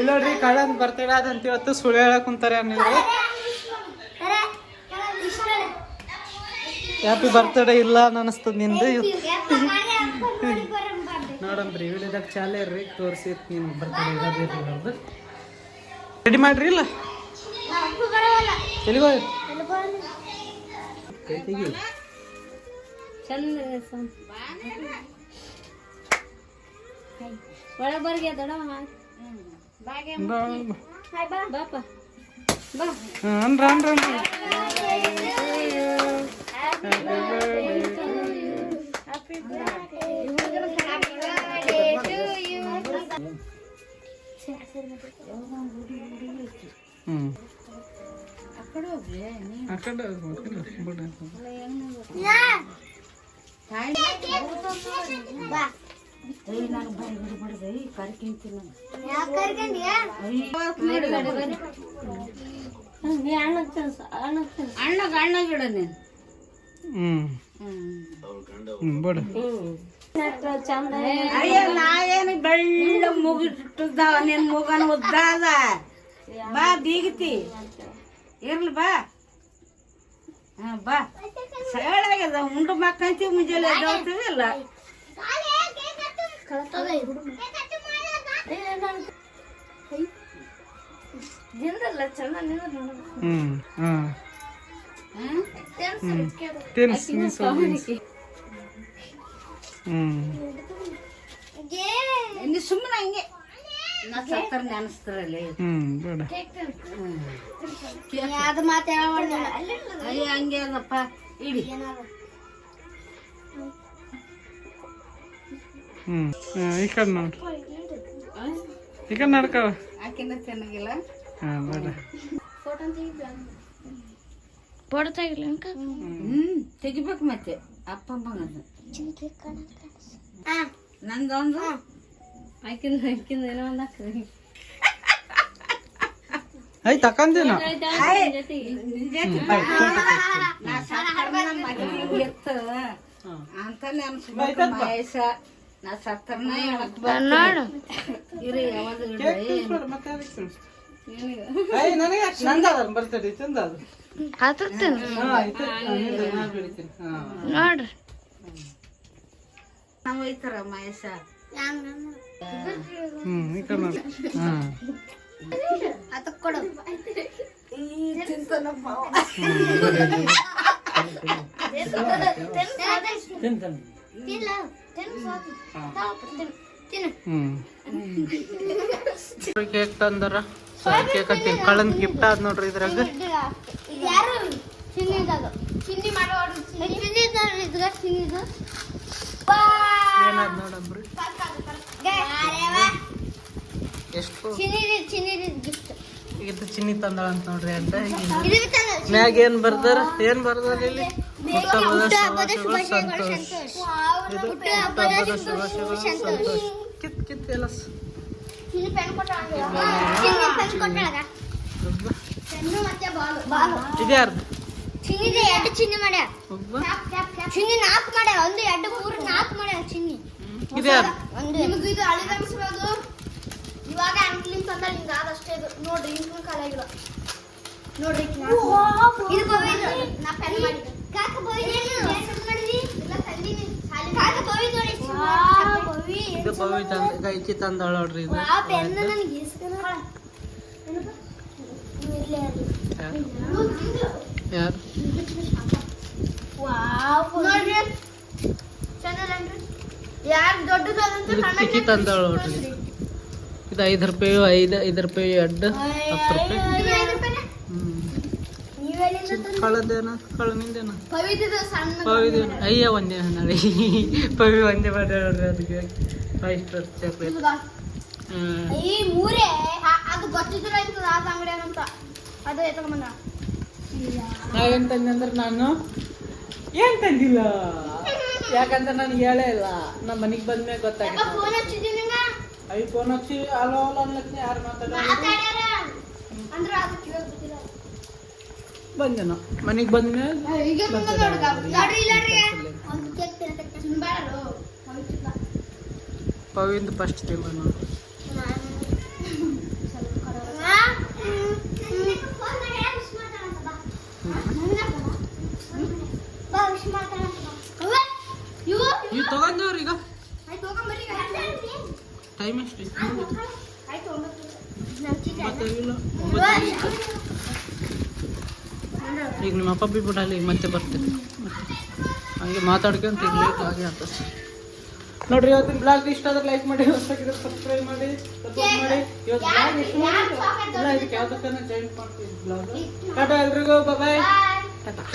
ನೋಡ್ರಿ ಕಳ್ಳನ್ ಬರ್ತಡೇ ಆದಂತ ಇವತ್ತು ಸುಳ್ಳು ಹೇಳಕ್ ಕುಂತಾರೆ ಅನ್ನಿದ್ರು. ಹ್ಯಾಪಿ ಬರ್ತಡೇ ಇಲ್ಲ ಅನಿಸ್ತದ ನಿಂದು. ನೋಡಂಬ್ರಿ ವಿಡಿಯೋದಾಗ ಚಾಲೆ ಇರ್ರಿ ತೋರಿಸಿ ನೀನು ಬರ್ತಡೇ ಇರೋದು ರೆಡಿ ಮಾಡ್ರಿ. ಇಲ್ಲ ಎಲ್ಲಿಗೋ ಒಳಬರ್ಗೆ ದೊಡ್ಡ ಅನ್ರ ನಾವೇನು ಬೆಳ್ಳ ಮುಗಿಟ್ಟಿದ್ದಾವ ನಿನ್ ಮುಗನ ಉದ್ದಾದ ಬಾ ಬೀಗತಿ ಇರ್ಲಿ ಬಾ. ಬಾ ಸಳಾಗ್ಯದ ಉಂಡು ಮಕ್ಕಂತೀವಿ ಮುಂಜಾನೆ ಎದ್ದೇಳ್ತೀವಿ ಇಲ್ಲ. ಸುಮ್ಮನೆ ಹಂಗೆ ನಾ ಸತ್ತರ ನೆನಸ್ತಾರಲ್ಲಿ ಅಯ್ಯ ಹಂಗೆ ಅದಪ್ಪ ಇಡಿ. ಈ ಕಡೆ ನೋಡ್ರಿ ಈ ಕಡೆ ನಡ್ಕವ ಆಕಿನ ಚೆನ್ನಾಗಿಲ್ಲ. ಫೋಟೋ ತೆಗಿಲ್ಲ ತೆಗಿಬೇಕು ಮತ್ತೆ ಅಪ್ಪ ನಂದೊಂದು ಆಕಿಂದ ಏನೋ ಒಂದು ಹಾಕ್ರಿ. ಐ ತಕಂದಿನ ಅಂತ ನೆನ್ಸ್ಬೇಕು ಮಹೇಶ. ನಾ ಸತ್ತರ್ನ ಇರಿ ಯಾವಾಗ ಬರ್ತಡೆ ಚಂದ ನೋಡ್ರಿ ನಾವು ಒಯ್ತಾರ ಮಹೇಶ. ಕೇಕ್ ತಂದರ ಕೇಕ್ ಹತ್ತಿ ಕಳ್ಳನ್ ಗಿಫ್ಟ್ ಆದ್ ನೋಡ್ರಿ ಇದ್ರಾಗ. ಏನಾದ್ ನೋಡಂಬ್ರಿ ಎಷ್ಟು ಇದು ಚಿನ್ನಿ ತಂದಳ ಅಂತ ನೋಡ್ರಿ. ಅಂತ ಮ್ಯಾಗ ಏನ್ ಬರ್ದಾರ ಇಲ್ಲಿ ಸಂತೋಷ್ ಸಂತೋಷ್ ಕಿತ್ ಕಿತ್ ಎಲ್ಲ ಇದ್ಯಾರ್ದು ಚಿನ್ನಿದೆ ಎರಡು ಚಿನ್ನಿ ಮಾಡ್ಯ ಚಿನ್ನಿ ನಾಲ್ಕು ಮಾಡ್ಯ ಒಂದು ಎರಡು ಮೂರು ನಾಲ್ಕು ಮಾಡ್ಯ ಚಿನ್ನಿ. ಇದ್ಯಾರ್ದು ನಿಮಗೂ ಇದು ಹಳಿದ ಅನ್ಸ್ಬೋದು. ಇವಾಗ ಅಂಕ್ಲಿನ್ ತಂದ ಹಿಂಗ ಅದಷ್ಟೇ ಇದು ನೋಡ್ರಿ ಇಂಕ್ಲಿನ್ ಕಾಲಾಗಿಲ್ಲ ನೋಡ್ರಿ. ಇದು ಬೋವಿದು ನಾ ಪೆನ್ ಮಾಡಿದ್ದೆ ಕಾಕ ಬೋವಿದು ಮಾಡಿದಿ ಇಲ್ಲ ತಂದಿನಿ ಕಾಕ ಬೋವಿದು ನೋಡಿ ಬೋವಿ ಇದು ಬೋವಿ ತಂದ ಗೈಚಿ ತಂದಳ ನೋಡ್ರಿ. ಇದು ಆ ಪೆನ್ ನನಗೆ ಇಸ್ಕನ ಯಾರು ವಾವ್ ನೋಡ್ರಿ ಚೆನ್ನಾಗನ್ರಿ. ಯಾರು ದೊಡ್ಡದು ಅದಂತ ಲಿಪ್ಸ್ಟಿಕ್ ತಂದಳ ನೋಡ್ರಿ. ಇದು 5 ರೂಪಾಯಿ 5 ರೂಪಾಯಿ ಅಡ್ಡ 10 ರೂಪಾಯಿ. ಕಳದೇನ ಕಳನಿಂದೇನ ಪವಿದು ಅಯ್ಯ ಒಂದೇ ನಾಳೆ ಪವಿ ಒಂದೇ ಮಾಡಿ ನೋಡ್ರಿ. ಅದಕ್ಕೆ 5 ಸ್ಟಾರ್ ಚಾಕ್ಲೇಟ್ ಈ ಮೂರೇ ಅದು ಗೊತ್ತಿದ್ರ ಆಯ್ತದ ಆ ಅಂಗಡಿ ಅಂತ ಅದು ಎತ್ಕೊಂಬಂದ. ನಾವೇನ್ ತಂದೆ ಅಂದ್ರೆ ನಾನು ಏನ್ ತಂದಿಲ್ಲ ಯಾಕಂದ್ರೆ ನನಗೆ ಹೇಳೇ ಇಲ್ಲ. ನಮ್ಮ ಮನೆಗೆ ಬಂದ್ಮೇಲೆ ಗೊತ್ತಾಗಿತ್ತು. ಫೋನ್ ಹಚ್ಚಿದ್ದೀನಿ ಐ ಫೋನ್ ಹಚ್ಚಿ ಅಲೋ ಅಲೋ ಅನ್ಲತ್ನಿ ಯಾರು ಬಂದೇನ ಮನೆಗೆ ಬಂದ್ಮೇಲೆ ಪವಿಂದು ಫಸ್ಟ್ ಟೈಮ್ ನೋಡಿ ನೀವು ತಗೊಂಡವ್ರಿ ಈಗ ಆಯ್ತು ಹೋಗಂಬರ್ರಿ ಟೈಮ್ ಎಷ್ಟು ಆಯ್ತು ಒಂಬತ್ತು ಇಲ್ಲ ಈಗ ನಿಮ್ಮ ಅಪ್ಪ ಬಿಟ್ಬಿಡಲ್ಲ ಈಗ ಮತ್ತೆ ಬರ್ತೀವಿ ಹಂಗೆ ಮಾತಾಡ್ಕೊಂತ ಈಗ ಲೇಟ್ ಆಗಿ ಆಗ್ತದೆ ನೋಡ್ರಿ ಇವತ್ತಿನ ಬ್ಲಾಗ್ ಇಷ್ಟ ಆದ್ರೆ ಲೈಕ್ ಮಾಡಿ ಹೊಸದಾಗಿದ್ರೆ ಸಬ್ಸ್ಕ್ರೈಬ್ ಮಾಡಿ ಸಪೋರ್ಟ್ ಮಾಡಿ ಇವತ್ತು ಬ್ಲಾಗ್ ಎಷ್ಟು ಇಲ್ಲ ಇದಕ್ಕೆ ಯಾವ್ದಕ್ಕನ್ನ ಜಾಯಿನ್ ಮಾಡ್ತೀವಿ ಬ್ಲಾಗ್ ಟಾಟಾ ಎಲ್ರಿಗೂ ಬಾಯ್ ಟಾಟಾ